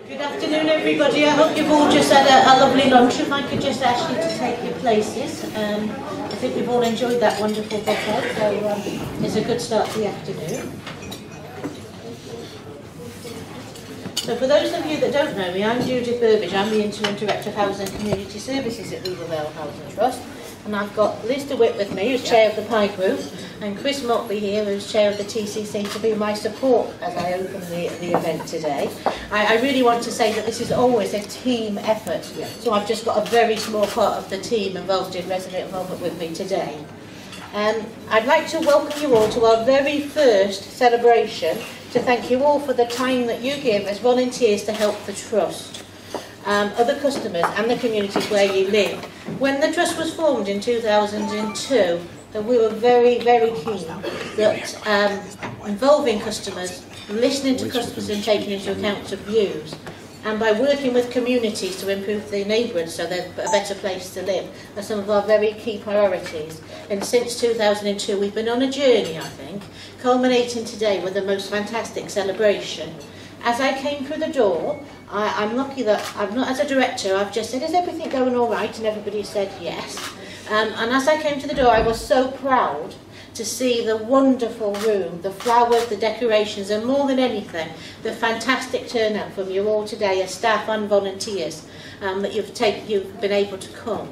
Good afternoon, everybody. I hope you've all just had a lovely lunch. If I could just ask you to take your places. I think we've all enjoyed that wonderful buffet, so it's a good start to the afternoon. So for those of you that don't know me, I'm Judith Burbage. I'm the Interim Director of Housing and Community Services at Weaver Vale Housing Trust. And I've got Liz DeWitt with me, who's Chair of the Pie Group, and Chris Motley here, who's Chair of the TCC, to be my support as I open the event today. I really want to say that this is always a team effort, so I've just got a very small part of the team involved in resident involvement with me today. I'd like to welcome you all to our very first celebration, to thank you all for the time that you give as volunteers to help the Trust, other customers and the communities where you live. When the Trust was formed in 2002, we were very, very keen that involving customers, listening to customers and taking into account the views, and by working with communities to improve the neighbourhood so they're a better place to live, are some of our very key priorities. And since 2002 we've been on a journey, I think, culminating today with the most fantastic celebration. As I came through the door, I'm lucky that I'm not, as a director, I've just said, is everything going all right? And everybody said yes. And as I came to the door, I was so proud to see the wonderful room, the flowers, the decorations, and more than anything, the fantastic turnout from you all today as staff and volunteers, that you've been able to come.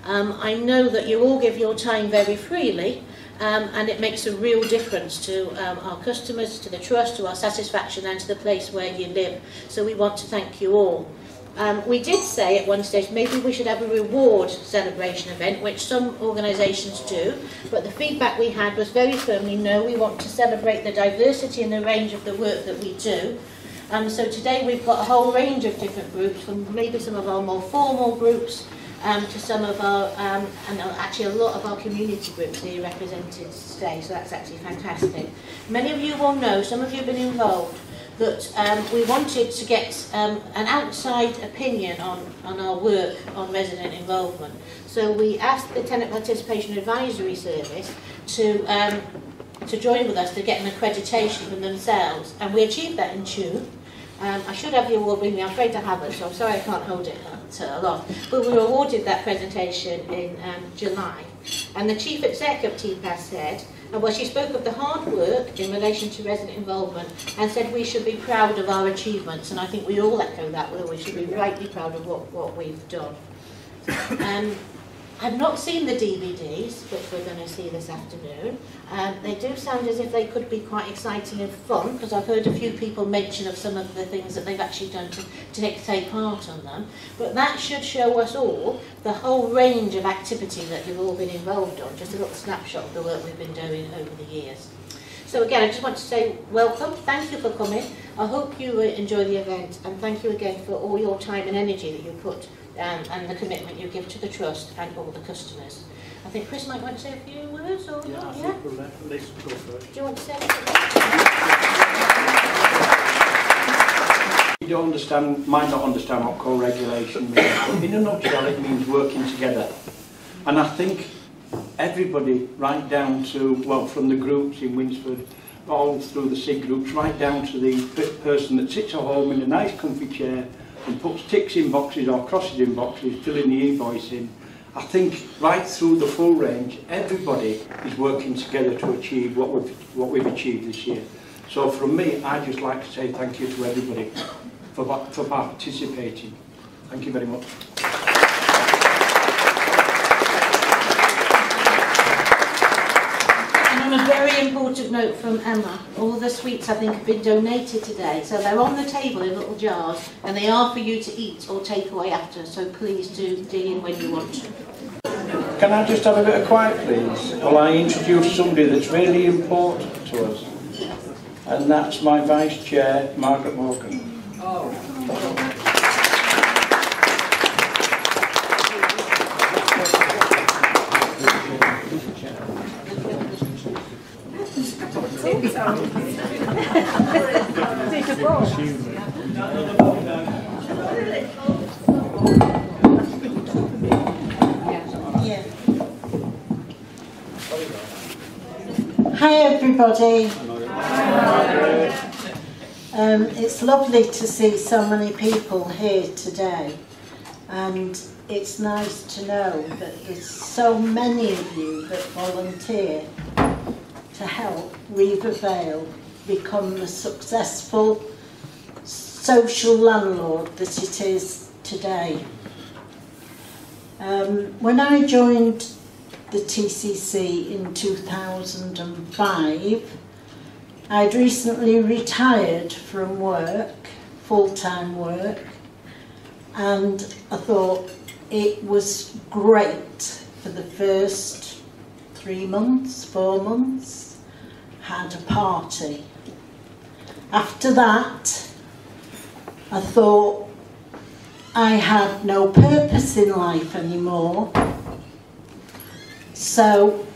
I know that you all give your time very freely, and it makes a real difference to our customers, to the Trust, to our satisfaction and to the place where you live. So we want to thank you all. We did say at one stage maybe we should have a reward celebration event, which some organisations do, but the feedback we had was very firmly no, we want to celebrate the diversity and the range of the work that we do. So today we've got a whole range of different groups, from maybe some of our more formal groups to some of our, and actually a lot of our community groups here represented today, so that's actually fantastic. Many of you will know, some of you have been involved, that we wanted to get an outside opinion on our work on resident involvement. So we asked the Tenant Participation Advisory Service to join with us to get an accreditation from themselves, and we achieved that in June. I should have the award with me, I'm afraid I haven't, so I'm sorry I can't hold it aloft. But we were awarded that presentation in July. And the Chief Exec of TPAS said, well, she spoke of the hard work in relation to resident involvement and said we should be proud of our achievements, and I think we all echo that, we should be rightly proud of what we've done. I've not seen the DVDs, which we're going to see this afternoon. They do sound as if they could be quite exciting and fun, because I've heard a few people mention of some of the things that they've actually done to take part on them. But that should show us all the whole range of activity that you've all been involved on, just a little snapshot of the work we've been doing over the years. So again, I just want to say welcome, thank you for coming. I hope you enjoy the event, and thank you again for all your time and energy that you put and the commitment you give to the Trust and all the customers. I think Chris might want to say a few words, or not? Yeah? We'll let Lisa go first. Do you want to say anything? You might not understand what co-regulation means, but in a nutshell it means working together. And I think everybody, right down to, well, from the groups in Winsford, all through the SIG groups, right down to the person that sits at home in a nice comfy chair and puts ticks in boxes or crosses in boxes, filling the e-voice in. I think right through the full range, everybody is working together to achieve what we've achieved this year. So from me, I'd just like to say thank you to everybody for participating. Thank you very much. On a very important note from Emma, all the sweets I think have been donated today, so they're on the table in little jars and they are for you to eat or take away after, so please do dig in when you want to. Can I just have a bit of quiet, please, while I introduce somebody that's really important to us, and that's my Vice Chair, Margaret Morgan. Hi everybody. It's lovely to see so many people here today, and it's nice to know that there's so many of you that volunteer to help Weaver Vale become the successful social landlord that it is today. When I joined the TCC in 2005, I'd recently retired from work, full-time work, and I thought it was great for the first 3 months, 4 months, had a party. After that, I thought I had no purpose in life anymore, so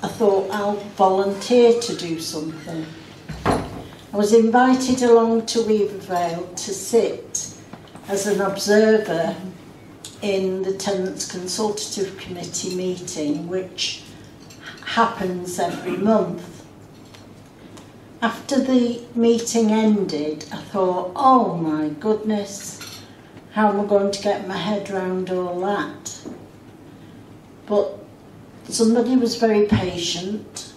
I thought I'll volunteer to do something. I was invited along to Weaver Vale to sit as an observer in the Tenants Consultative Committee meeting, which happens every month. After the meeting ended, I thought, oh my goodness, how am I going to get my head around all that? But somebody was very patient,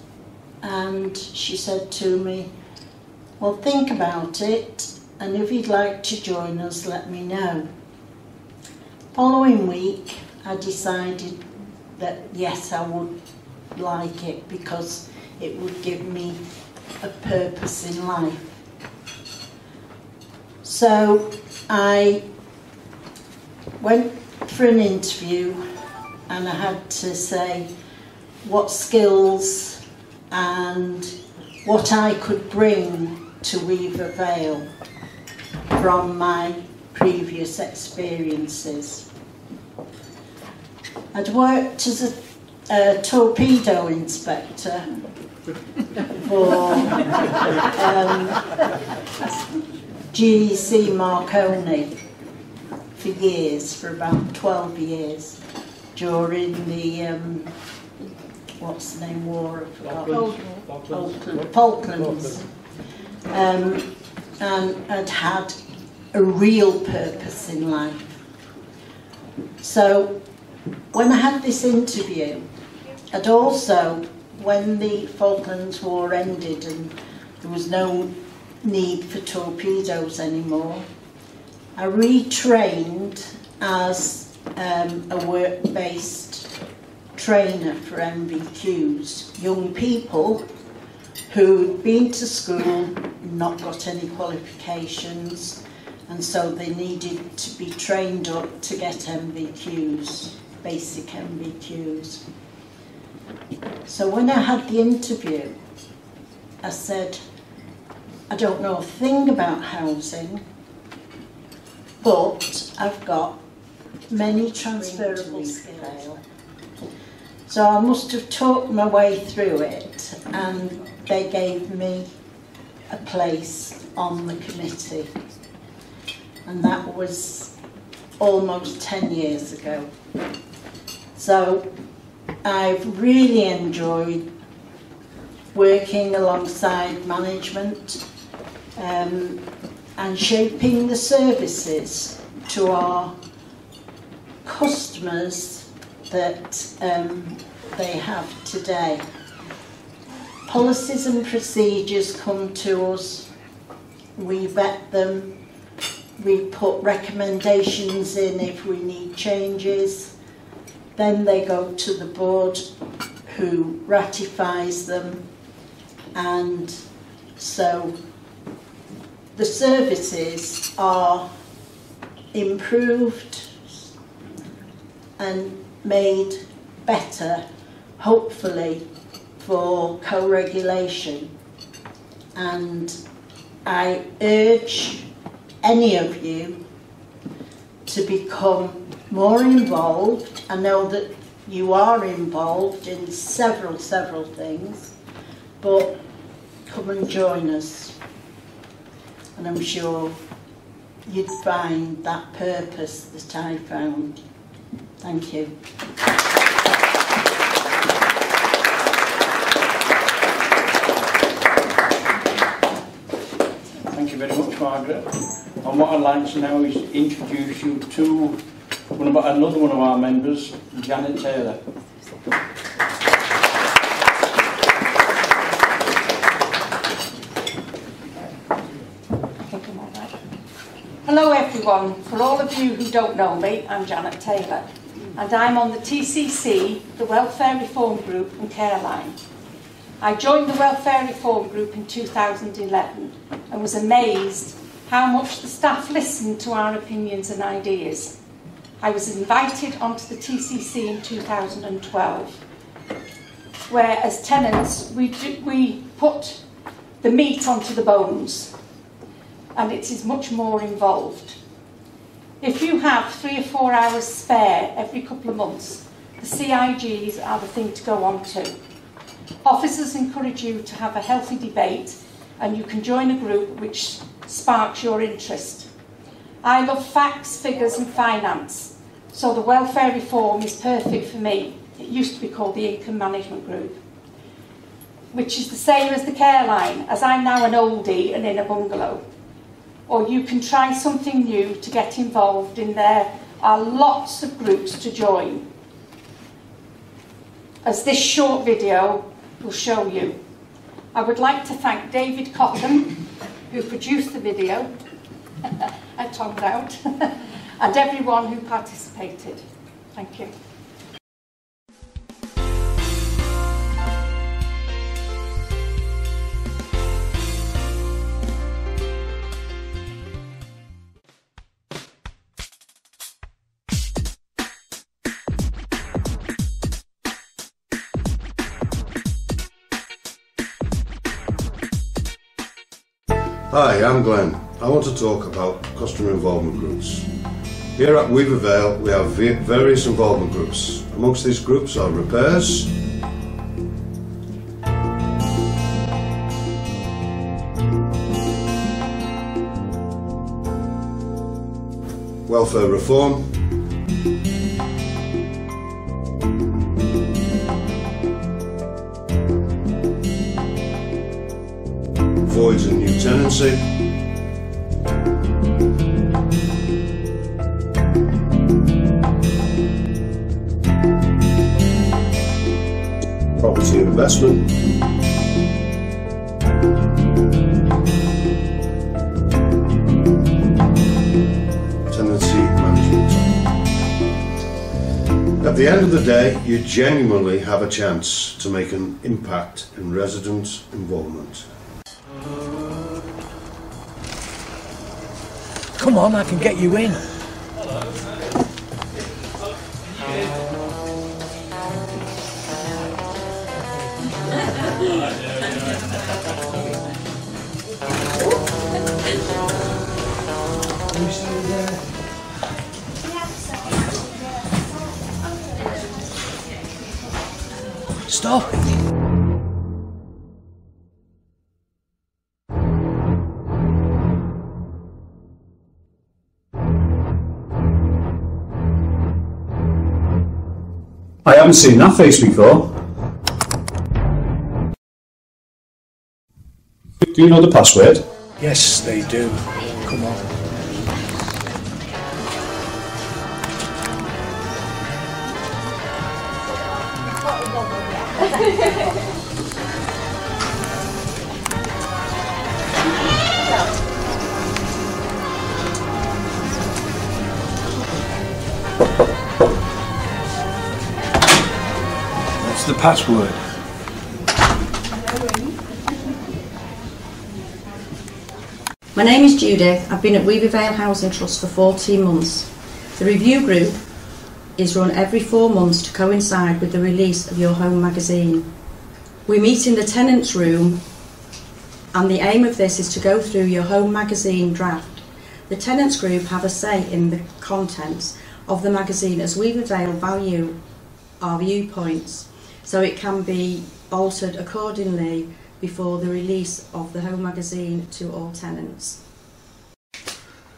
and she said to me, well, think about it, and if you'd like to join us, let me know. Following week, I decided that yes, I would like it because it would give me a purpose in life. So I went for an interview, and I had to say what skills and what I could bring to Weaver Vale from my previous experiences. I'd worked as a torpedo inspector for GEC Marconi for years, for about 12 years, during the what's the name, war of Falklands. And I'd had a real purpose in life. So when I had this interview, and also when the Falklands War ended and there was no need for torpedoes anymore, I retrained as a work-based trainer for MVQs, young people who'd been to school, not got any qualifications, and so they needed to be trained up to get MVQs, basic MVQs. So when I had the interview, I said, I don't know a thing about housing, but I've got many transferable skills. So I must have talked my way through it, and they gave me a place on the committee. And that was almost 10 years ago. So I've really enjoyed working alongside management and shaping the services to our customers that they have today. Policies and procedures come to us, we vet them, we put recommendations in if we need changes, then they go to the board who ratifies them, and so the services are improved and made better, hopefully, for co-regulation. And I urge any of you to become more involved. I know that you are involved in several things, but come and join us. And I'm sure you'd find that purpose that I found. Thank you. Thank you very much, Margaret. And what I'd like to now is introduce you to another one of our members, Janet Taylor. Hello everyone, for all of you who don't know me, I'm Janet Taylor and I'm on the TCC, the Welfare Reform Group and Careline. I joined the Welfare Reform Group in 2011 and was amazed how much the staff listened to our opinions and ideas. I was invited onto the TCC in 2012, where as tenants we put the meat onto the bones, and it is much more involved. If you have 3 or 4 hours spare every couple of months, the CIGs are the thing to go on to. Officers encourage you to have a healthy debate and you can join a group which sparks your interest. I love facts, figures and finance, so the welfare reform is perfect for me. It used to be called the Income Management Group, which is the same as the Careline, as I'm now an oldie and in a bungalow. Or you can try something new to get involved in. There are lots of groups to join, as this short video will show you. I would like to thank David Cotton, who produced the video, I tongued out, and everyone who participated. Thank you. Hi, I'm Glenn. I want to talk about customer involvement groups. Here at Weaver Vale we have various involvement groups. Amongst these groups are repairs, welfare reform, voids and new tenancy, property investment, tenancy management. At the end of the day, you genuinely have a chance to make an impact in resident involvement. Come on, I can get you in. Stop. I haven't seen that face before. Do you know the password? Yes, they do. Come on. What's the password? My name is Judith. I've been at Weaver Vale Housing Trust for 14 months. The review group is run every 4 months to coincide with the release of Your Home magazine. We meet in the Tenants room, and the aim of this is to go through Your Home magazine draft. The Tenants group have a say in the contents of the magazine, as Weaver Vale value our viewpoints, so it can be altered accordingly before the release of the Home magazine to all tenants.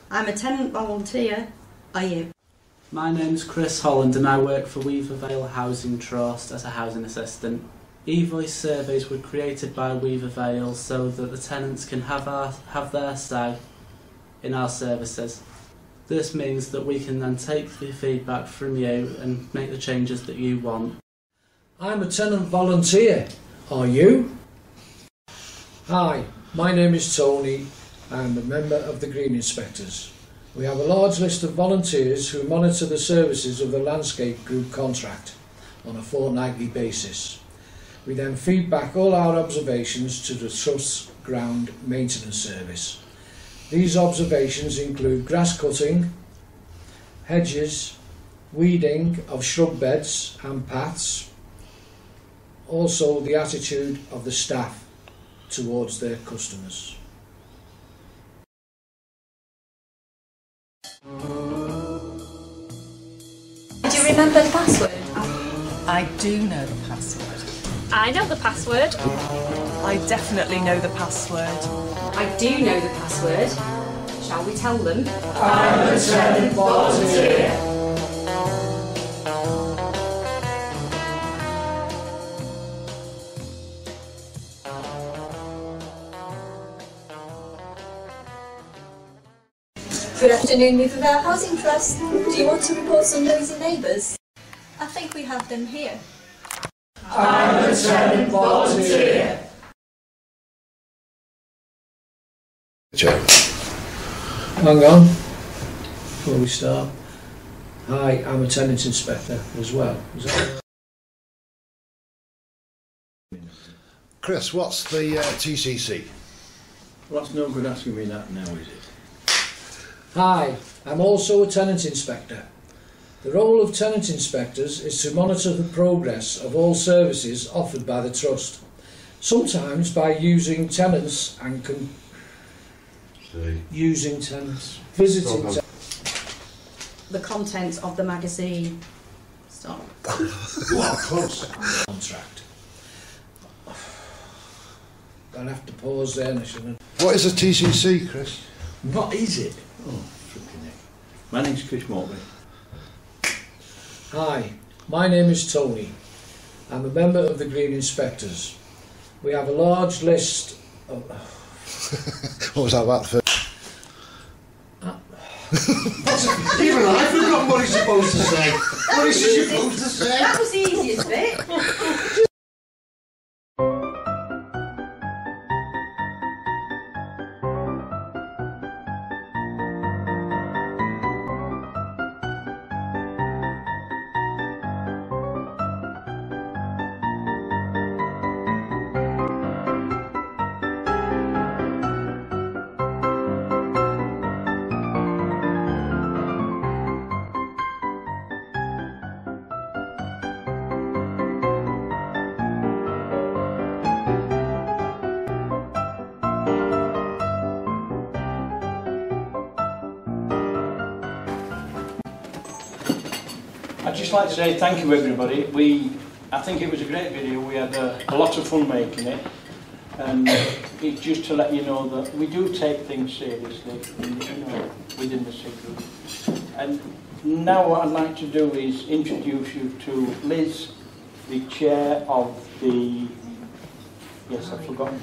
I'm a tenant volunteer. Are you? My name's Chris Holland and I work for Weaver Vale Housing Trust as a housing assistant. E-voice surveys were created by Weaver Vale so that the tenants can have their say in our services. This means that we can then take the feedback from you and make the changes that you want. I'm a tenant volunteer. Are you? Hi, my name is Tony. I'm a member of the Green Inspectors. We have a large list of volunteers who monitor the services of the landscape group contract on a fortnightly basis. We then feed back all our observations to the Trust's ground maintenance service. These observations include grass cutting, hedges, weeding of shrub beds and paths, also the attitude of the staff towards their customers. Do you remember the password? I do know the password. I know the password. I definitely know the password. I do know the password. Shall we tell them? I'm a tenant volunteer. Good afternoon, Weaver Vale Housing Trust. Do you want to report some noisy neighbours? I think we have them here. I'm a tenant volunteer. Hang on, before we start. Hi, I'm a tenant inspector as well. Is that... Chris, what's the TCC? Well, that's no good asking me that now, is it? Hi, I'm also a tenant inspector. The role of tenant inspectors is to monitor the progress of all services offered by the Trust, sometimes by using tenants and visiting tenants. The contents of the magazine. Stop. What? Close. Contract. I'll have to pause there, shouldn't I? What is a TCC, Chris? What is it? Oh, flipping heck. My name's Chris Mortley. Hi, my name is Tony. I'm a member of the Green Inspectors. We have a large list of... What was that about? Even I've forgotten what he's supposed to say. What is he supposed to say? That was the easiest bit. I'd just like to say thank you everybody. I think it was a great video. We had a lot of fun making it, and it's just to let you know that we do take things seriously, within the SIG group. And now what I'd like to do is introduce you to Liz, the chair of the... Yes, I've forgotten.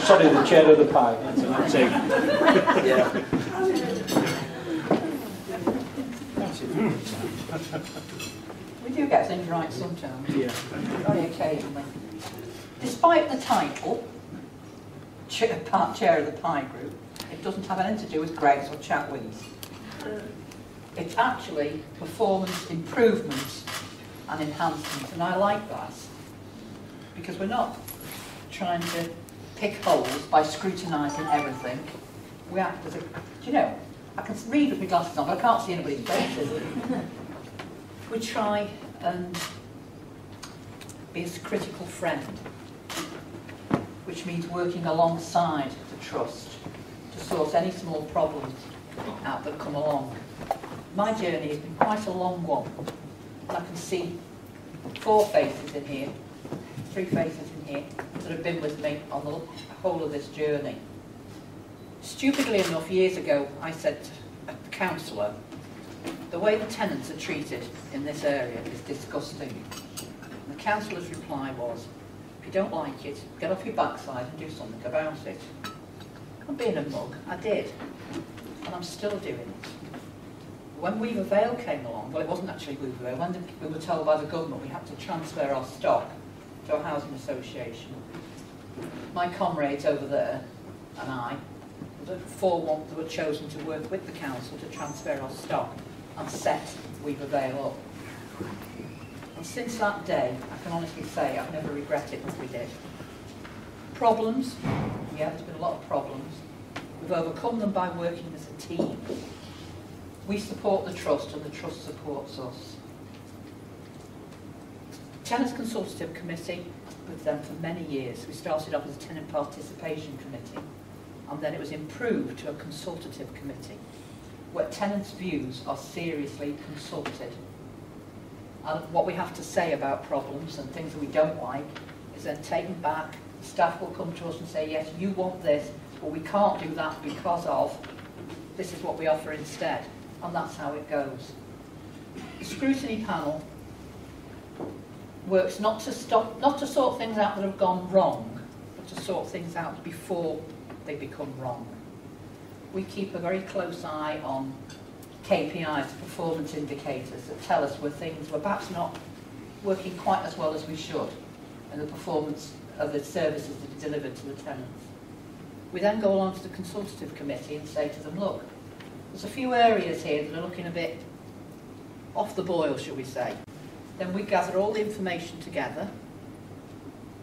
Sorry, the chair of the pie. Yeah. We do get things right sometimes. Yeah. Very occasionally. Despite the title, chair of the pie group, it doesn't have anything to do with Greggs or Chatwins. It's actually performance improvement and enhancement, and I like that because we're not trying to pick holes by scrutinising everything. We act as a, do you know, I can read with my glasses on, but I can't see anybody's faces. We try and be a critical friend, which means working alongside the Trust to sort any small problems out that come along. My journey has been quite a long one. I can see 4 faces in here, 3 faces in here that have been with me on the whole of this journey. Stupidly enough, years ago, I said to a councillor, the way the tenants are treated in this area is disgusting. And the councillor's reply was, if you don't like it, get off your backside and do something about it. I'm being a mug, I did, and I'm still doing it. When Weaver Vale came along, well, it wasn't actually Weaver Vale, when we were told by the government we had to transfer our stock to a housing association, my comrades over there and I, the 4 ones that were chosen to work with the council to transfer our stock and set Weaver Vale up. And since that day, I can honestly say I've never regretted what we did. Problems, yeah, there's been a lot of problems. We've overcome them by working as a team. We support the Trust and the Trust supports us. Tenants Consultative Committee, with them for many years. We started off as a Tenant Participation Committee, and then it was improved to a Consultative Committee, where tenants' views are seriously consulted. And what we have to say about problems and things that we don't like is then taken back. The staff will come to us and say, yes, you want this, but we can't do that because of this is what we offer instead. And that's how it goes. The scrutiny panel works not to sort things out that have gone wrong, but to sort things out before they become wrong. We keep a very close eye on KPIs, performance indicators, that tell us where things were perhaps not working quite as well as we should in the performance of the services that are delivered to the tenants. We then go along to the consultative committee and say to them, look, there's a few areas here that are looking a bit off the boil, shall we say. Then we gather all the information together,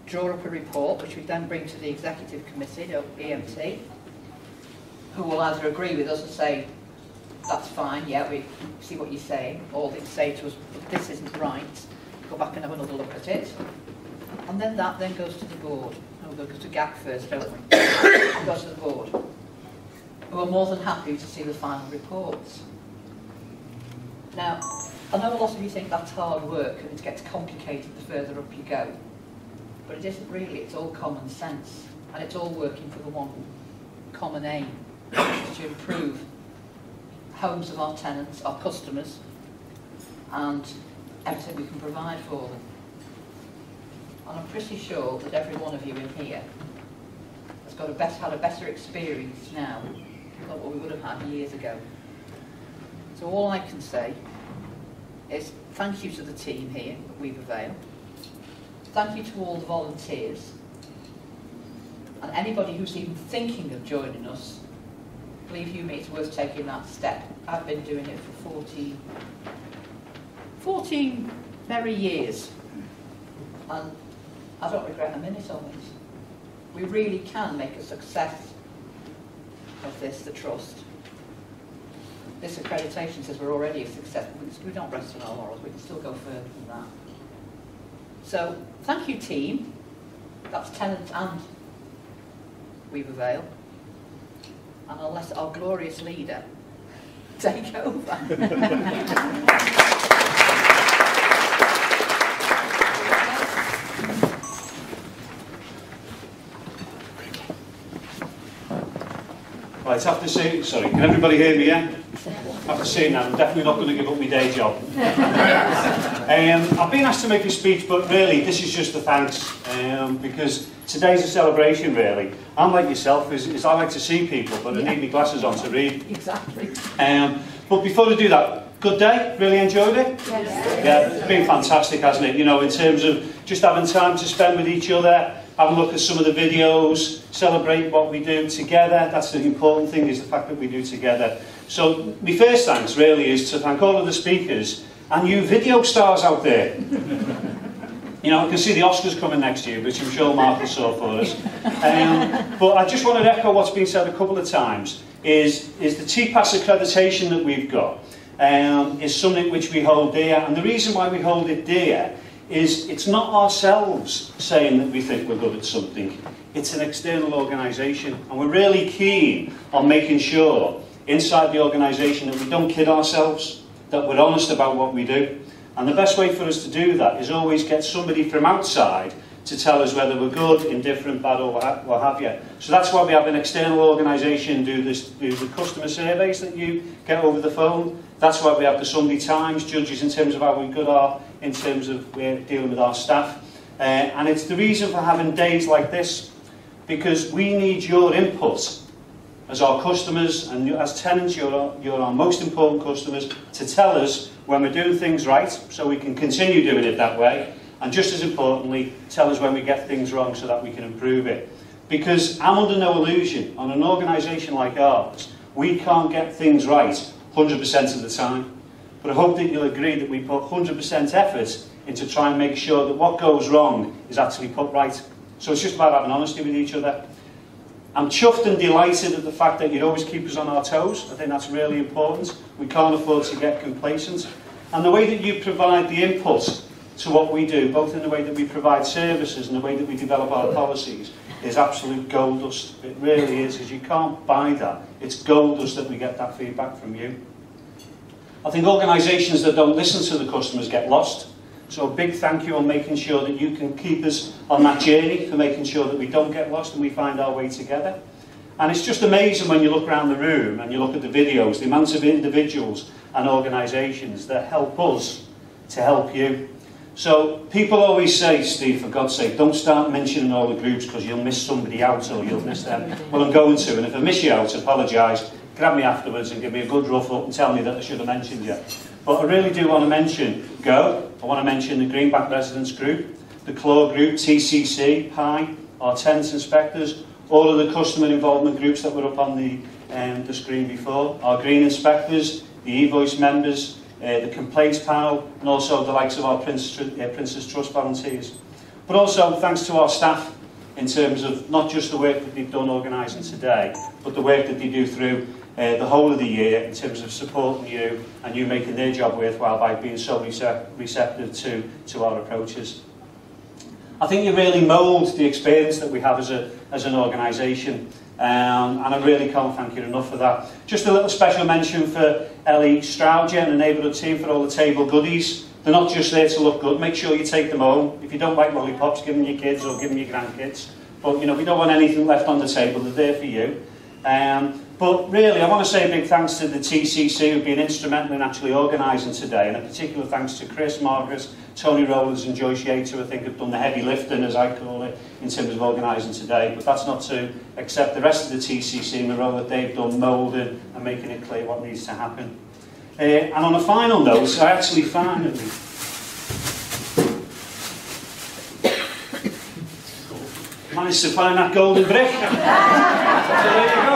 draw up a report, which we then bring to the executive committee, the EMT, who will either agree with us and say, that's fine, yeah, we see what you're saying, or they say to us, this isn't right, go back and have another look at it. And then that then goes to the board. No, we go to GAC first, don't we? It goes to the board, who are more than happy to see the final reports. Now, I know a lot of you think that's hard work and it gets complicated the further up you go, but it isn't really, it's all common sense, and it's all working for the one common aim, which is to improve homes of our tenants, our customers, and everything we can provide for them. And I'm pretty sure that every one of you in here has got had a better experience now than what we would have had years ago. So all I can say is thank you to the team here at Weaver Vale. Thank you to all the volunteers. And anybody who's even thinking of joining us, believe you me, it's worth taking that step. I've been doing it for 14 merry years. And I don't regret a minute on it. We really can make a success of this, the Trust. This accreditation says we're already a success. We don't rest on our laurels. We can still go further than that. So, thank you, team. That's Tenants and Weaver Vale. And I'll let our glorious leader take over. Right, after saying, sorry, can everybody hear me, yeah? After saying that, I'm definitely not going to give up my day job. I've been asked to make a speech, but really, this is just a thanks, because today's a celebration, really. I'm like yourself, is I like to see people, but I need my glasses on to read. Exactly. But before I do that, good day? Really enjoyed it? Yes. Yeah, it's been fantastic, hasn't it? You know, in terms of just having time to spend with each other, have a look at some of the videos, celebrate what we do together. That's the important thing, is the fact that we do together. So my first thanks really is to thank all of the speakers and you video stars out there. You know, I can see the Oscars coming next year, which I'm sure Mark will sort for us. But I just want to echo what's been said a couple of times, is the TPAS accreditation that we've got is something which we hold dear. And the reason why we hold it dear is it's not ourselves saying that we think we're good at something. It's an external organisation, and we're really keen on making sure inside the organisation that we don't kid ourselves, that we're honest about what we do. And the best way for us to do that is always get somebody from outside to tell us whether we're good, indifferent, bad, or what have you. So that's why we have an external organisation do the customer surveys that you get over the phone. That's why we have the Sunday Times judges in terms of how good our in terms of dealing with our staff. And it's the reason for having days like this, because we need your input as our customers, and as tenants, you're our most important customers, to tell us when we're doing things right, so we can continue doing it that way, and just as importantly, tell us when we get things wrong so that we can improve it. Because I'm under no illusion, on an organisation like ours, we can't get things right 100% of the time. But I hope that you'll agree that we put 100% effort into trying to make sure that what goes wrong is actually put right. So it's just about having honesty with each other. I'm chuffed and delighted at the fact that you'd always keep us on our toes. I think that's really important. We can't afford to get complacent. And the way that you provide the input to what we do, both in the way that we provide services and the way that we develop our policies, is absolute gold dust. It really is, because you can't buy that. It's gold dust that we get that feedback from you. I think organisations that don't listen to the customers get lost. So a big thank you on making sure that you can keep us on that journey, for making sure that we don't get lost and we find our way together. And it's just amazing when you look around the room and you look at the videos, the amounts of individuals and organisations that help us to help you. So people always say, Steve, for God's sake, don't start mentioning all the groups because you'll miss somebody out or you'll miss them. Well, I'm going to, and if I miss you out, apologise, grab me afterwards and give me a good rough up and tell me that I should have mentioned you. But I really do want to mention Go, I want to mention the Greenback Residents Group, the Claw Group, TCC, PI, our tenants inspectors, all of the customer involvement groups that were up on the screen before, our green inspectors, the e-voice members, the complaints panel, and also the likes of our Prince's Trust volunteers. But also thanks to our staff in terms of not just the work that they've done organising today, but the work that they do through the whole of the year in terms of supporting you and you making their job worthwhile by being so receptive to our approaches. I think you really mould the experience that we have as an organisation, and I really can't thank you enough for that. Just a little special mention for Ellie Strowger and the neighbourhood team for all the table goodies. They're not just there to look good, make sure you take them home. If you don't like lollipops, give them your kids or give them your grandkids. But you know, we don't want anything left on the table, they're there for you. But really, I want to say a big thanks to the TCC who've been instrumental in actually organising today, and a particular thanks to Chris, Margaret, Tony Rowlands and Joyce Yates, who I think have done the heavy lifting, as I call it, in terms of organising today. But that's not to accept the rest of the TCC and the role that they've done moulding and making it clear what needs to happen. And on a final note, I actually finally managed to find that golden brick. So there you go.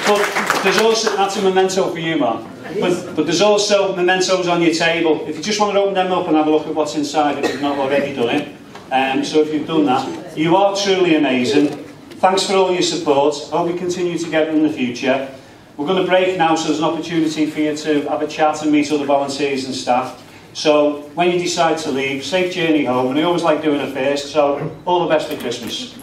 But there's also, that's a memento for you, Mark. But there's also mementos on your table. If you just want to open them up and have a look at what's inside, if you've not already done it. So if you've done that, you are truly amazing. Thanks for all your support. Hope we continue together in the future. We're going to break now, so there's an opportunity for you to have a chat and meet other volunteers and staff. So when you decide to leave, safe journey home, and I always like doing it first, so all the best for Christmas.